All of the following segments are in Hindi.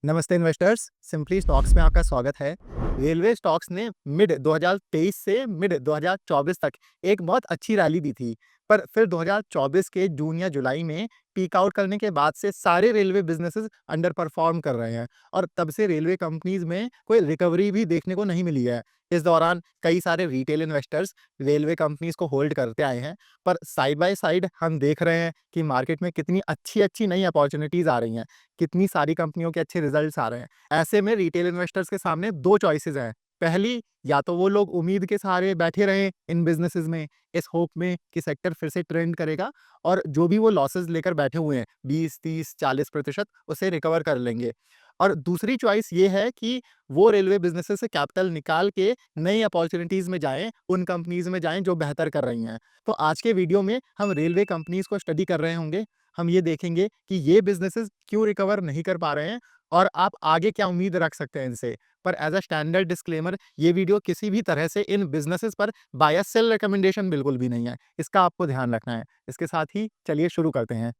नमस्ते इन्वेस्टर्स, सिंपली स्टॉक्स में आपका स्वागत है। रेलवे स्टॉक्स ने मिड 2023 से मिड 2024 तक एक बहुत अच्छी रैली दी थी, पर फिर 2024 के जून या जुलाई में पीक आउट करने के बाद से सारे रेलवे बिजनेसेस अंडर परफॉर्म कर रहे हैं और तब से रेलवे कंपनीज में कोई रिकवरी भी देखने को नहीं मिली है। इस दौरान कई सारे रिटेल इन्वेस्टर्स रेलवे कंपनीज को होल्ड करते आए हैं, पर साइड बाय साइड हम देख रहे हैं कि मार्केट में कितनी अच्छी अच्छी नई अपॉर्चुनिटीज आ रही हैं, कितनी सारी कंपनियों के अच्छे रिजल्ट्स आ रहे हैं। ऐसे में रिटेल इन्वेस्टर्स के सामने 2 चॉइसेस हैं। पहली, या तो वो लोग उम्मीद के सहारे बैठे रहें इन बिज़नेसेस में, इस होप में कि सेक्टर फिर से ट्रेंड करेगा और जो भी वो लॉसेस लेकर बैठे हुए हैं 20, 30, 40% उसे रिकवर कर लेंगे। और दूसरी चॉइस ये है कि वो रेलवे बिज़नेसेस से कैपिटल निकाल के नई अपॉर्चुनिटीज़ में जाएँ, उन कंपनीज़ में जाएँ जो बेहतर कर रही हैं। तो आज के वीडियो में हम रेलवे कंपनीज़ को स्टडी कर रहे होंगे। हम ये देखेंगे कि ये बिज़नेसेस क्यों रिकवर नहीं कर पा रहे हैं और आप आगे क्या उम्मीद रख सकते हैं इनसे। पर एज़ अ स्टैंडर्ड डिस्क्लेमर, ये वीडियो किसी भी तरह से इन बिज़नेसेस पर बाय अ सेल रिकमेंडेशन बिल्कुल भी नहीं है। इसका आपको ध्यान रखना है। इसके साथ ही चलिए शुरू करते हैं।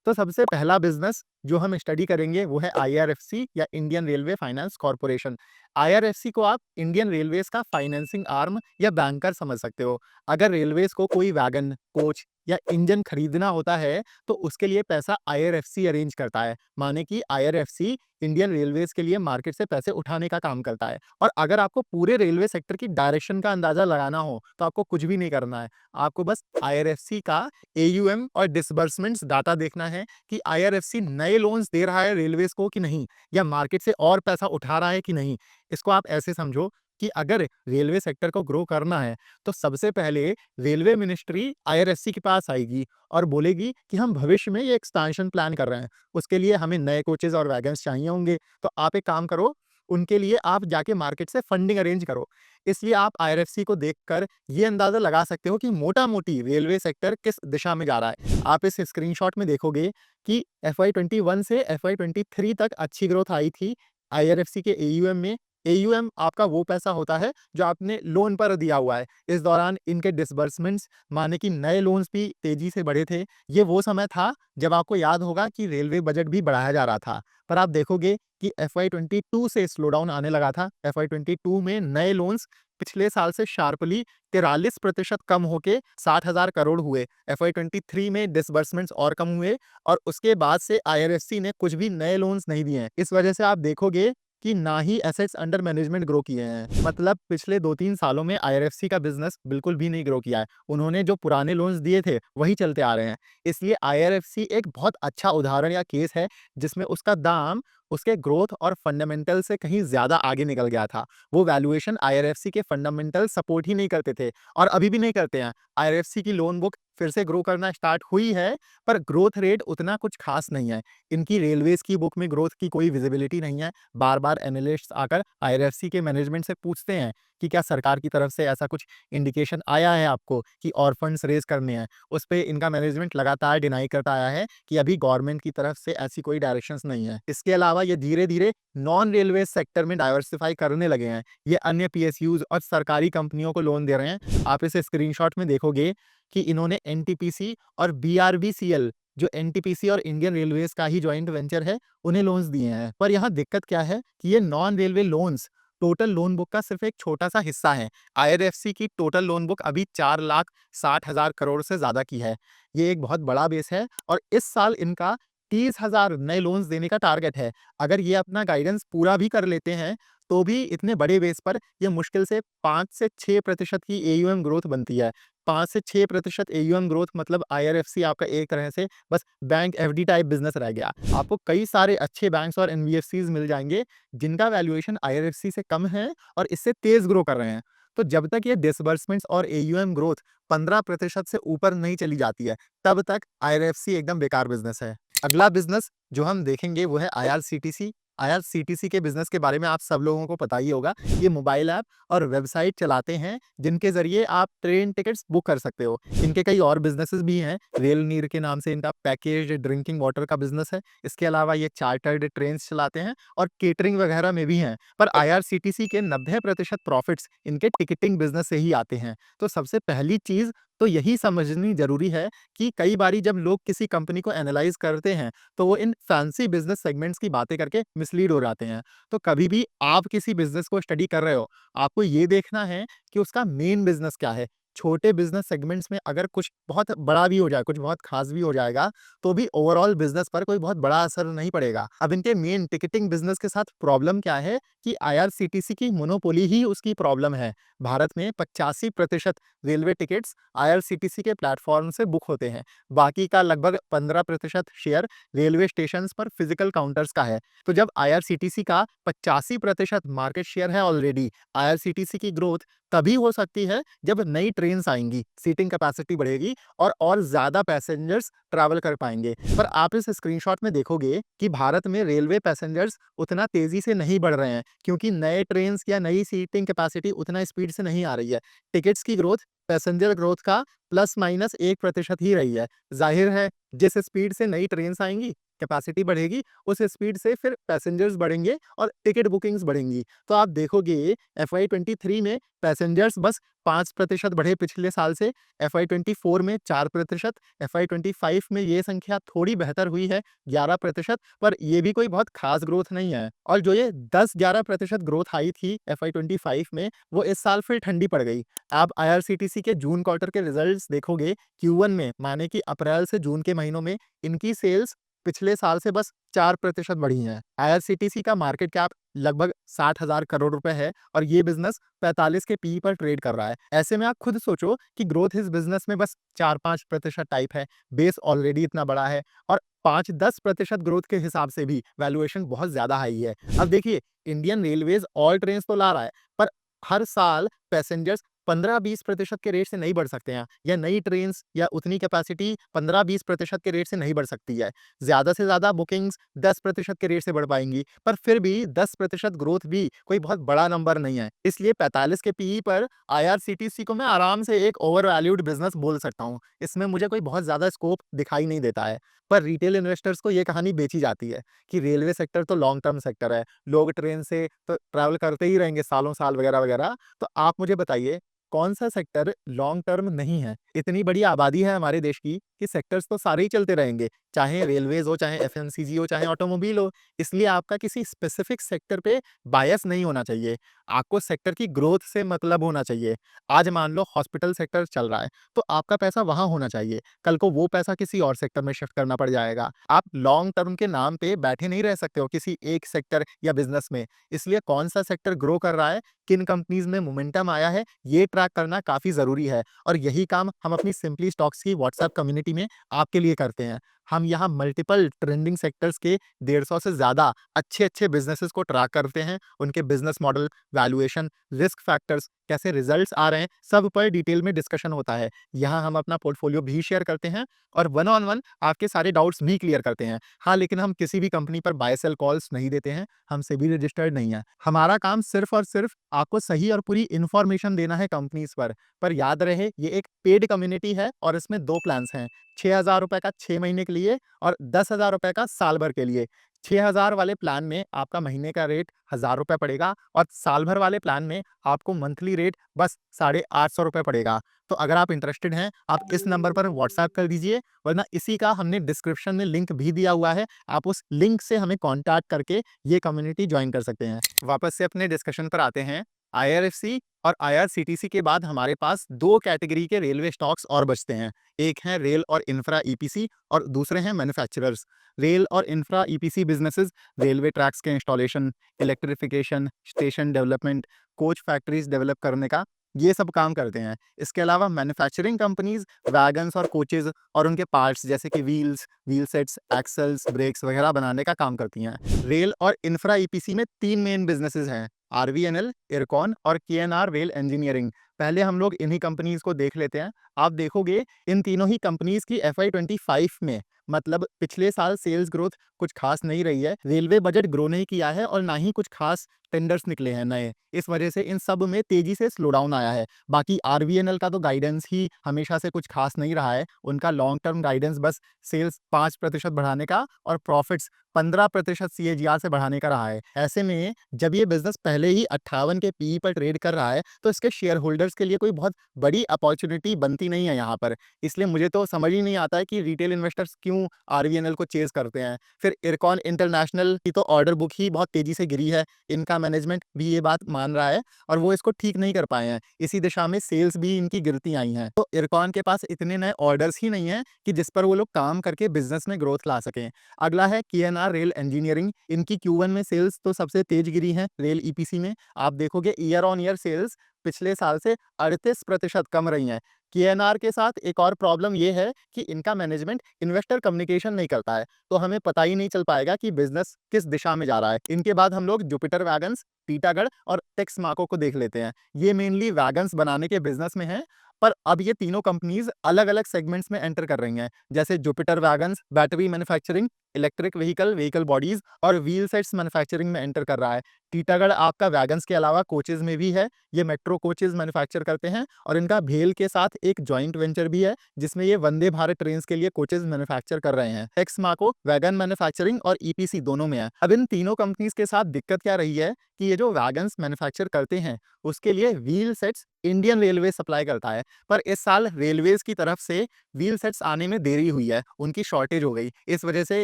तो सबसे पहला बिज़नेस जो हम स्टडी करेंगे वो है आईआरएफसी या Indian railway finance corporation. IRFC को आप इंडियन रेलवेज़ का फाइनेंसिंग आर्म या बैंकर समझ सकते हो। अगर रेलवेज़ को कोई वैगन, कोच या इंजन खरीदना होता है, तो उसके लिए पैसा आईआरएफसी अरेंज करता है। माने कि आईआरएफसी इंडियन रेलवेज़ के लिए मार्केट से पैसे उठाने का काम करता है। और अगर आपको पूरे रेलवे सेक्टर की डायरेक्शन का अंदाज़ा लगाना हो, तो आपको कुछ भी नहीं करना है। आपको बस आईआरएफसी का एयूएम और डिसबर्समेंट्स डाटा देखना है कि आईआरएफसी नए लोन्स दे रहा है रेलवेज़ को कि नहीं, या मार्केट से और पैसा उठा रहा है कि नहीं। इसको आप ऐसे समझो कि अगर रेलवे सेक्टर को ग्रो करना है, तो सबसे पहले रेलवे मिनिस्ट्री आईआरएफसी के पास आएगी और बोलेगी कि हम भविष्य में ये एक्सपेंशन प्लान कर रहे हैं। उसके लिए हमें नए कोचेज़ और वैगन्स चाहिए होंगे। तो आप एक काम करो, उनके लिए आप जाके मार्केट से फंडिंग अरेंज करो। इसलिए आप आईआरएफसी को देखकर ये अंदाज़ा लगा सकते हो कि मोटा-मोटी रेलवे सेक्टर किस दिशा में जा रहा है। आप इस स्क्रीनशॉट में देखोगे कि एफवाई 21 से एफवाई 23 तक अच्छी ग्रोथ आई थी आईआरएफसी के एयूएम में। एयूएम आपका वो पैसा होता है जो आपने लोन पर दिया हुआ है। इस दौरान इनके डिसबर्समेंट्स, माने कि नए लोन्स भी तेज़ी से बढ़े थे। ये वो समय था जब आपको याद होगा कि रेलवे बजट भी बढ़ाया जा रहा था। पर आप देखोगे कि एफवाई 22 से स्लो डाउन आने लगा था। एफवाई 22 में नए लोन्स पिछले साल से शार्पली 43% कम होके 60,000 करोड़ हुए। एफवाई 23 में डिसबर्समेंट्स और कम हुए और उसके बाद से आईआरएफसी ने कुछ भी नए लोन्स नहीं दिए हैं। इस वजह से आप देखोगे कि ना ही एसेट्स अंडर मैनेजमेंट ग्रो किए हैं। मतलब पिछले 2-3 सालों में आईआरएफसी का बिज़नेस बिल्कुल भी नहीं ग्रो किया है। उन्होंने जो पुराने लोन्स दिए थे, वही चलते आ रहे हैं। इसलिए आईआरएफसी एक बहुत अच्छा उदाहरण या केस है, जिसमें उसका दाम उसके ग्रोथ और फंडामेंटल से कहीं ज़्यादा आगे निकल गया था। वो वैल्यूएशन आईआरएफसी के फंडामेंटल सपोर्ट ही नहीं करते थे और अभी भी नहीं करते हैं। आईआरएफसी की लोन बुक फिर से ग्रो करना स्टार्ट हुई है, पर ग्रोथ रेट उतना कुछ खास नहीं है। इनकी रेलवेज़ की बुक में ग्रोथ की कोई विजिबिलिटी नहीं है। बार-बार एनालिस्ट्स आकर आईआरएफसी के मैनेजमेंट से पूछते हैं कि क्या सरकार की तरफ से ऐसा कुछ इंडिकेशन आया है आपको कि और फंड्स रेज़ करने हैं? उस पे इनका मैनेजमेंट लगातार डिनाई करता आया है कि अभी गवर्नमेंट की तरफ से ऐसी कोई डायरेक्शंस नहीं है। इसके अलावा ये धीरे-धीरे नॉन रेलवे सेक्टर में डाइवर्सिफ़ाई करने लगे हैं। ये अन्य पीएसयूज़ और सरकारी कंपनियों को लोन दे रहे हैं। आप इस स्क्रीनशॉट में देखोगे कि इन्होंने एनटीपीसी और बीआरबीसीएल, जो एनटीपीसी और इंडियन रेलवेज़ का ही जॉइंट वेंचर है, उन्हें लोन्स दिए हैं। पर यहाँ दिक्कत क्या है कि ये non railway loans total loan book का सिर्फ एक छोटा-सा हिस्सा है। आईआरएफसी की टोटल लोन बुक अभी 4,60,000 करोड़ से ज़्यादा की है। ये एक बहुत बड़ा बेस है और इस साल इनका 30,000 नए लोन्स देने का टारगेट है। अगर ये अपना गाइडेंस पूरा भी कर लेते हैं, तो भी इतने बड़े बेस पर ये मुश्किल से 5 से 6% की एयूएम ग्रोथ बनती है। 5 से 6% एयूएम ग्रोथ मतलब आईआरएफसी आपका एक तरह से बस बैंक एफडी टाइप बिज़नेस रह गया। आपको कई सारे अच्छे बैंक्स और एनबीएफसीज़ मिल जाएँगे, जिनका वैल्यूएशन आईआरएफसी से कम है और इससे तेज़ ग्रो कर रहे हैं। तो जब तक ये डिसबर्समेंट्स और एयूएम ग्रोथ 15% से ऊपर नहीं चली जाती है, तब तक आईआरएफसी एकदम बेकार बिज़नेस है। अगला बिज़नेस जो हम देखेंगे वो है आईआरसीटीसी। आईआरसीटीसी के बिज़नेस के बारे में आप सब लोगों को पता ही होगा। ये मोबाइल ऐप और वेबसाइट चलाते हैं, जिनके ज़रिए आप ट्रेन टिकट्स बुक कर सकते हो। इनके कई और बिज़नेसेस भी हैं। रेल नीर के नाम से इनका पैकेज्ड ड्रिंकिंग वाटर का बिज़नेस है। इसके अलावा ये चार्टर्ड ट्रेन्स चलाते हैं और केटरिंग वगैरह में भी हैं। पर आईआरसीटीसी के 90% प्रॉफिट्स इनके टिकटिंग बिज़नेस से ही आते हैं। तो सबसे पहली चीज़ तो यही समझनी ज़रूरी है कि कई बारी जब लोग किसी कंपनी को एनालाइज़ करते हैं, तो वो इन फैंसी बिज़नेस सेगमेंट्स की बातें करके मिसलीड हो जाते हैं। तो कभी भी आप किसी बिज़नेस को स्टडी कर रहे हो, आपको ये देखना है कि उसका मेन बिज़नेस क्या है। छोटे बिज़नेस सेगमेंट्स में अगर कुछ बहुत बड़ा भी हो जाए, कुछ बहुत ख़ास भी हो जाएगा, तो भी ओवरऑल बिज़नेस पर कोई बहुत बड़ा असर नहीं पड़ेगा। अब इनके मेन टिकटिंग बिज़नेस के साथ प्रॉब्लम क्या है कि आईआरसीटीसी की मोनोपोली ही उसकी प्रॉब्लम है। भारत में 85% रेलवे टिकट्स आईआरसीटीसी के प्लेटफ़ॉर्म से बुक होते हैं। बाकी का लगभग 15% शेयर रेलवे स्टेशंस पर फिज़िकल काउंटर्स का है। तो जब आईआरसीटीसी का 85% मार्केट शेयर है ऑलरेडी, आईआरसीटीसी की ग्रोथ तभी हो सकती है जब नई ट्रेन्स आएँगी, सीटिंग कैपेसिटी बढ़ेगी और ज़्यादा पैसेंजर्स ट्रैवल कर पाएँगे। पर आप इस स्क्रीनशॉट में देखोगे कि भारत में रेलवे पैसेंजर्स उतना तेज़ी से नहीं बढ़ रहे हैं, क्योंकि नए ट्रेन्स या नई सीटिंग कैपेसिटी उतना स्पीड से नहीं आ रही है। टिकट्स की ग्रोथ पैसेंजर ग्रोथ का प्लस माइनस 1% ही रही है। ज़ाहिर है, जिस स्पीड से नई ट्रेन्स आएँगी, कैपेसिटी बढ़ेगी, उस स्पीड से फिर पैसेंजर्स बढ़ेंगे और टिकट बुकिंग्स बढ़ेंगी। तो आप देखोगे एफवाई 23 में पैसेंजर्स बस 5% बढ़े पिछले साल से, एफवाई 24 में 4%, एफवाई 25 में ये संख्या थोड़ी बेहतर हुई है 11%, पर ये भी कोई बहुत खास ग्रोथ नहीं है। और जो ये 10-11% ग्रोथ आई थी एफवाई 25 में, वो इस साल फिर ठंडी पड़ गई। आप आईआरसीटीसी के जून क्वार्टर के रिजल्ट्स देखोगे, Q1 में माने कि अप्रैल से जून के महीनों में इनकी सेल्स पिछले साल से बस 4% बढ़ी हैं। आईआरसीटीसी का मार्केट कैप लगभग 60,000 करोड़ रुपए है और ये बिज़नेस 45 के पीई पर ट्रेड कर रहा है। ऐसे में आप खुद सोचो कि ग्रोथ इस बिज़नेस में बस 4-5% टाइप है, बेस ऑलरेडी इतना बड़ा है और 5-10% ग्रोथ के हिसाब से भी वैल्यूएशन बहुत ज़्यादा हाई है। अब देखिए, इंडियन रेलवेज़ ऑल ट्रेन्स तो ला रहा है, पर हर साल पैसेंजर्स 15-20% के रेट से नहीं बढ़ सकते हैं, या नई ट्रेन्स या उतनी कैपेसिटी 15-20% के रेट से नहीं बढ़ सकती है। ज़्यादा से ज़्यादा बुकिंग्स 10% के रेट से बढ़ पाएँगी, पर फिर भी 10% ग्रोथ भी कोई बहुत बड़ा नंबर नहीं है। इसलिए 45 के पीई पर आईआरसीटीसी को मैं आराम से एक ओवर वैल्यूड बिज़नेस बोल सकता हूँ। इसमें मुझे कोई बहुत ज़्यादा स्कोप दिखाई नहीं देता है। पर रिटेल इन्वेस्टर्स को ये कहानी बेची जाती है कि रेलवे सेक्टर तो लॉन्ग टर्म सेक्टर है, लोग ट्रेन से तो ट्रैवल करते ही रहेंगे सालों-साल वगैरह-वगैरह। तो आप मुझे बताइए, कौन-सा सेक्टर लॉन्ग टर्म नहीं है? इतनी बड़ी आबादी है हमारे देश की कि सेक्टर्स तो सारे ही चलते रहेंगे, चाहे रेलवेज़ हो, चाहे एफएमसीजी हो, चाहे ऑटोमोबाइल हो। इसलिए आपका किसी स्पेसिफिक सेक्टर पे बायस नहीं होना चाहिए। आपको सेक्टर की ग्रोथ से मतलब होना चाहिए। आज मान लो हॉस्पिटल सेक्टर चल रहा है, तो आपका पैसा वहाँ होना चाहिए। कल को वो पैसा किसी और सेक्टर में शिफ्ट करना पड़ जाएगा। आप लॉन्ग टर्म के नाम पे बैठे नहीं रह सकते हो किसी एक सेक्टर या बिज़नेस में। इसलिए कौन-सा सेक्टर ग्रो कर रहा है, किन कंपनीज़ में मोमेंटम आया है, ये ट्रैक करना काफ़ी ज़रूरी है और यही काम हम अपनी सिंपली स्टॉक्स की व्हाट्सएप कम्युनिटी में आपके लिए करते हैं। हम यहाँ मल्टीपल ट्रेंडिंग सेक्टर्स के 150 से ज़्यादा अच्छे-अच्छे बिज़नेसेस को ट्रैक करते हैं, उनके business model, valuation, risk factors, कैसे रिजल्ट्स आ रहे हैं, सब पर डिटेल में डिस्कशन होता है। यहाँ हम अपना पोर्टफोलियो भी शेयर करते हैं और वन ऑन वन आपके सारे डाउट्स भी क्लियर करते हैं। हाँ, लेकिन हम किसी भी कंपनी पर बाय सेल कॉल्स नहीं देते हैं, हम सेबी रजिस्टर्ड नहीं है। हमारा काम सिर्फ़ और सिर्फ़ आपको सही और पूरी इन्फॉर्मेशन देना है कंपनीज़ पर याद रहे, ये एक पेड कम्युनिटी है और इसमें 2 प्लान्स हैं। ₹6000 का 6 महीने के लिए और ₹10,000 का साल भर के लिए। 6000 वाले प्लान में आपका महीने का रेट ₹1000 पड़ेगा और साल भर वाले प्लान में आपको मंथली रेट बस ₹850 पड़ेगा। तो अगर आप इंटरेस्टेड हैं, आप इस नंबर पर व्हाट्सएप कर दीजिए, वरना इसी का हमने डिस्क्रिप्शन में लिंक भी दिया हुआ है। आप उस लिंक से हमें कॉन्टैक्ट करके ये कम्युनिटी जॉइन कर सकते हैं। वापस से अपने डिस्कशन पर आते हैं। आईआरएफसी और आईआरसीटीसी के बाद हमारे पास 2 कैटेगरी के रेलवे स्टॉक्स और बचते हैं। एक है रेल और इंफ्रा ईपीसी और दूसरे हैं मैन्युफैक्चरर्स। रेल और infra EPC businesses railway tracks के installation, electrification, station development, coach factories develop करने का, ये सब काम करते हैं। इसके अलावा मैन्युफैक्चरिंग कंपनीज़ वैगन्स और कोचेज़ और उनके पार्ट्स जैसे कि wheels, wheel sets, axles, brakes वगैरह बनाने का काम करती हैं। रेल और इंफ्रा ईपीसी में 3 मेन बिज़नेसेस हैं, आरवीएनएल, इरकॉन और केएनआर रेल इंजीनियरिंग। पहले हम लोग इन्हीं कंपनीज़ को देख लेते हैं। आप देखोगे इन तीनों ही कंपनीज़ की एफवाई 25 में, मतलब पिछले साल सेल्स ग्रोथ कुछ खास नहीं रही है। रेलवे बजट ग्रो नहीं किया है और ना ही कुछ खास टेंडर्स निकले हैं नए, इस वजह से इन सब में तेजी से स्लो डाउन आया है। बाकी आरवीएनएल का तो गाइडेंस ही हमेशा से कुछ खास नहीं रहा है। उनका लॉन्ग टर्म गाइडेंस बस सेल्स 5% बढ़ाने का और प्रॉफिट्स 15% सीएजीआर से बढ़ाने का रहा है। ऐसे में जब ये बिजनेस पहले ही 58 के पीई पर ट्रेड कर रहा है, तो इसके शेयर होल्डर्स के लिए कोई बहुत बड़ी अपॉर्चुनिटी बनती नहीं है यहाँ पर। इसलिए मुझे तो समझ ही नहीं आता है कि रिटेल इन्वेस्टर्स क्यों आरवीएनएल को चेज़ करते हैं। फिर इरकॉन इंटरनेशनल की तो ऑर्डर बुक ही बहुत तेज़ी से गिरी है। इनका मैनेजमेंट भी ये बात मान रहा है और वो इसको ठीक नहीं कर पाए हैं। इसी दिशा में सेल्स भी इनकी गिरती आई हैं। तो इरकॉन के पास इतने नए ऑर्डर्स ही नहीं हैं कि जिस पर वो लोग काम करके बिज़नेस में ग्रोथ ला सकें। अगला है केएनआर रेल इंजीनियरिंग। इनकी Q1 में सेल्स तो सबसे तेज़ गिरी हैं रेल ईपीसी में। आप देखोगे ईयर ऑन ईयर सेल्स पिछले साल से 38% कम रही हैं। केएनआर के साथ एक और प्रॉब्लम ये है कि इनका मैनेजमेंट इन्वेस्टर कम्युनिकेशन नहीं करता है, तो हमें पता ही नहीं चल पाएगा कि बिज़नेस किस दिशा में जा रहा है। इनके बाद हम लोग जुपिटर वैगन्स, टीटागढ़ और टेक्समाको को देख लेते हैं। ये मेनली वैगन्स बनाने के बिज़नेस में हैं, पर अब ये तीनों कंपनीज़ अलग-अलग सेगमेंट्स में एंटर कर रही हैं। जैसे Jupiter wagons battery manufacturing, electric vehicle bodies और व्हील सेट्स मैन्युफैक्चरिंग में एंटर कर रहा है। टीटागढ़ आपका वैगन्स के अलावा कोचेज़ में भी है। ये मेट्रो कोचेज़ मैन्युफैक्चर करते हैं और इनका भेल के साथ एक जॉइंट वेंचर भी है, जिसमें ये वंदे भारत ट्रेन्स के लिए कोचेज़ मैन्युफैक्चर कर रहे हैं। टेक्समाको वैगन मैन्युफैक्चरिंग और ईपीसी दोनों में है। अब इन तीनों कंपनीज़ के साथ दिक्कत क्या रही है कि ये जो वैगन्स मैन्युफैक्चर करते हैं, उसके लिए wheel sets Indian railway supply करता है। पर इस साल रेलवेज़ की तरफ से व्हील सेट्स आने में देरी हुई है, उनकी शॉर्टेज हो गई। इस वजह से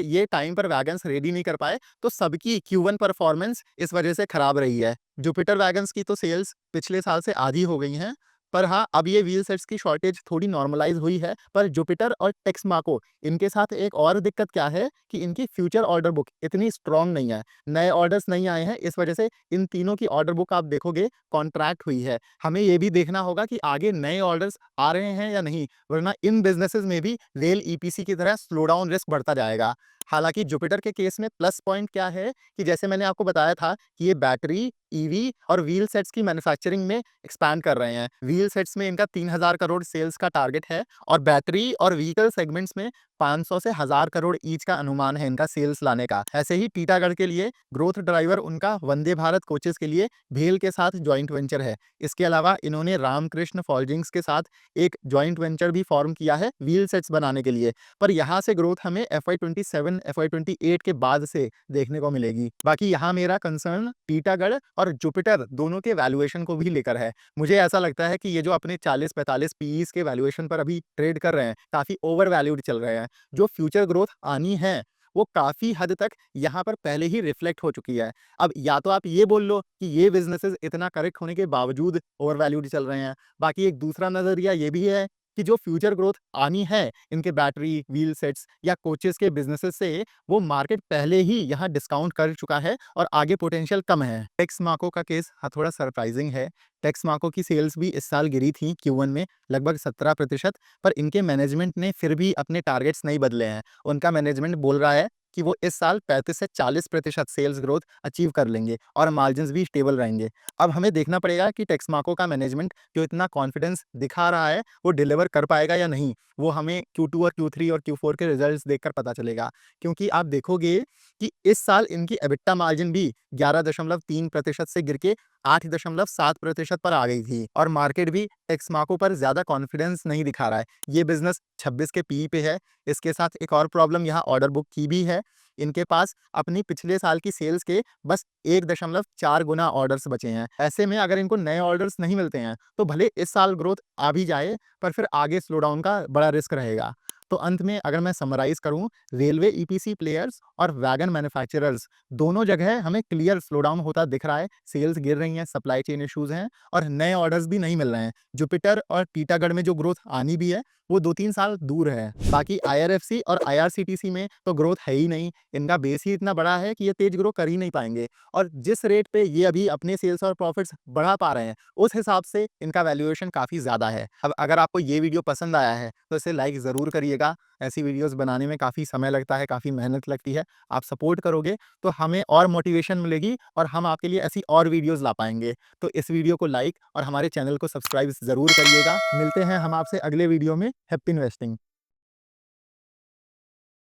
ये टाइम पर वैगन्स रेडी नहीं कर पाए, तो सबकी Q1 परफॉर्मेंस इस वजह से खराब रही है। जुपिटर वैगन्स की तो सेल्स पिछले साल से आधी हो गई हैं, पर हाँ, अब ये व्हील सेट्स की शॉर्टेज थोड़ी नॉर्मलाइज़ हुई है। पर जुपिटर और टेक्समाको इनके साथ एक और दिक्कत क्या है कि इनकी फ्यूचर ऑर्डर बुक इतनी स्ट्रॉन्ग नहीं है। नए ऑर्डर्स नहीं आए हैं, इस वजह से इन तीनों की ऑर्डर बुक आप देखोगे कॉन्ट्रैक्ट हुई है। हमें ये भी देखना होगा कि आगे नए ऑर्डर्स आ रहे हैं या नहीं, वरना इन बिज़नेसेस में भी रेल ईपीसी की तरह स्लो डाउन रिस्क बढ़ता जाएगा। हालाँकि जुपिटर के केस में प्लस पॉइंट क्या है कि जैसे मैंने आपको बताया था कि ये बैटरी, ईवी और व्हील सेट्स की मैन्युफैक्चरिंग में एक्सपैंड कर रहे हैं। व्हील सेट्स में इनका 3000 करोड़ सेल्स का टारगेट है और बैटरी और व्हीकल सेगमेंट्स में 500 से 1000 करोड़ ईच का अनुमान है इनका सेल्स लाने का। ऐसे ही टीटागढ़ के लिए ग्रोथ ड्राइवर उनका वंदे भारत कोचेस के लिए भेल के साथ जॉइंट वेंचर है। इसके अलावा इन्होंने रामकृष्ण फॉर्जिंग्स के साथ एक जॉइंट वेंचर भी फॉर्म किया है व्हील सेट्स बनाने के लिए। पर यहाँ से ग्रोथ हमें FY27, FY28 के बाद से देखने को मिलेगी। बाकी यहाँ मेरा कंसर्न टीटागढ़ और जुपिटर दोनों के वैल्यूएशन को भी लेकर है। मुझे ऐसा लगता है कि ये जो अपने 40-45 पीईज़ के वैल्यूएशन पर अभी ट्रेड कर रहे हैं, काफ़ी ओवर वैल्यूड चल रहे हैं। जो फ्यूचर ग्रोथ आनी है, वो काफ़ी हद तक यहाँ पर पहले ही रिफ्लेक्ट हो चुकी है। अब या तो आप ये बोल लो कि ये बिज़नेसेस इतना करेक्ट होने के बावजूद ओवर वैल्यूड चल रहे हैं। बाकी एक दूसरा नज़रिया ये भी है कि जो फ्यूचर ग्रोथ आनी है इनके बैटरी, व्हील सेट्स या कोचेस के बिज़नेसेस से, वो मार्केट पहले ही यहाँ डिस्काउंट कर चुका है और आगे पोटेंशियल कम है। टेक्समाको का केस हाँ, थोड़ा सरप्राइजिंग है। टेक्समाको की सेल्स भी इस साल गिरी थी Q1 में लगभग 17%, पर इनके मैनेजमेंट ने फिर भी अपने टारगेट्स नहीं बदले हैं। उनका मैनेजमेंट बोल रहा है कि वो इस साल 35 से 40% सेल्स ग्रोथ अचीव कर लेंगे और मार्जिन्स भी स्टेबल रहेंगे। अब हमें देखना पड़ेगा कि टेक्समाको का मैनेजमेंट जो इतना कॉन्फिडेंस दिखा रहा है, वो डिलीवर कर पाएगा या नहीं। वो हमें Q2 और Q3 और Q4 के रिजल्ट्स देखकर पता चलेगा। क्योंकि आप देखोगे कि इस साल इनकी एबिटा मार्जिन भी 11.3% से गिर के 8.7% पर आ गई थी और मार्केट भी टेक्समाको पर ज़्यादा कॉन्फिडेंस नहीं दिखा रहा है। ये बिज़नेस 26 के पीई पे है। इसके साथ एक और प्रॉब्लम यहाँ ऑर्डर बुक की भी है। इनके पास अपनी पिछले साल की सेल्स के बस 1.4 गुना ऑर्डर्स बचे हैं। ऐसे में अगर इनको नए ऑर्डर्स नहीं मिलते हैं, तो भले इस साल ग्रोथ आ भी जाए, पर फिर आगे स्लो डाउन का बड़ा रिस्क रहेगा। तो अंत में अगर मैं समराइज़ करूँ, रेलवे ईपीसी प्लेयर्स और वैगन मैन्युफैक्चरर्स दोनों जगह हमें क्लियर स्लो डाउन होता दिख रहा है। सेल्स गिर रही हैं, सप्लाई चेन इश्यूज़ हैं और नए ऑर्डर्स भी नहीं मिल रहे हैं। जुपिटर और टीटागढ़ में जो ग्रोथ आनी भी है, वो 2-3 साल दूर है। बाकी आईआरएफसी और आईआरसीटीसी में तो ग्रोथ है ही नहीं। इनका बेस ही इतना बड़ा है कि ये तेज ग्रो कर ही नहीं पाएँगे और जिस रेट पे ये अभी अपने सेल्स और प्रॉफिट्स बढ़ा पा रहे हैं, उस हिसाब से इनका वैल्यूएशन काफ़ी ज़्यादा है। अब अगर आपको ये वीडियो पसंद आया है, तो इसे लाइक ज़रूर करिएगा। ऐसी वीडियोज़ बनाने में काफ़ी समय लगता है, काफ़ी मेहनत लगती है। आप सपोर्ट करोगे, तो हमें और मोटिवेशन मिलेगी और हम आपके लिए ऐसी और वीडियोज़ ला पाएँगे। तो इस वीडियो को लाइक और हमारे चैनल को सब्सक्राइब ज़रूर करिएगा। मिलते हैं हम आपसे अगले वीडियो में। Happy investing.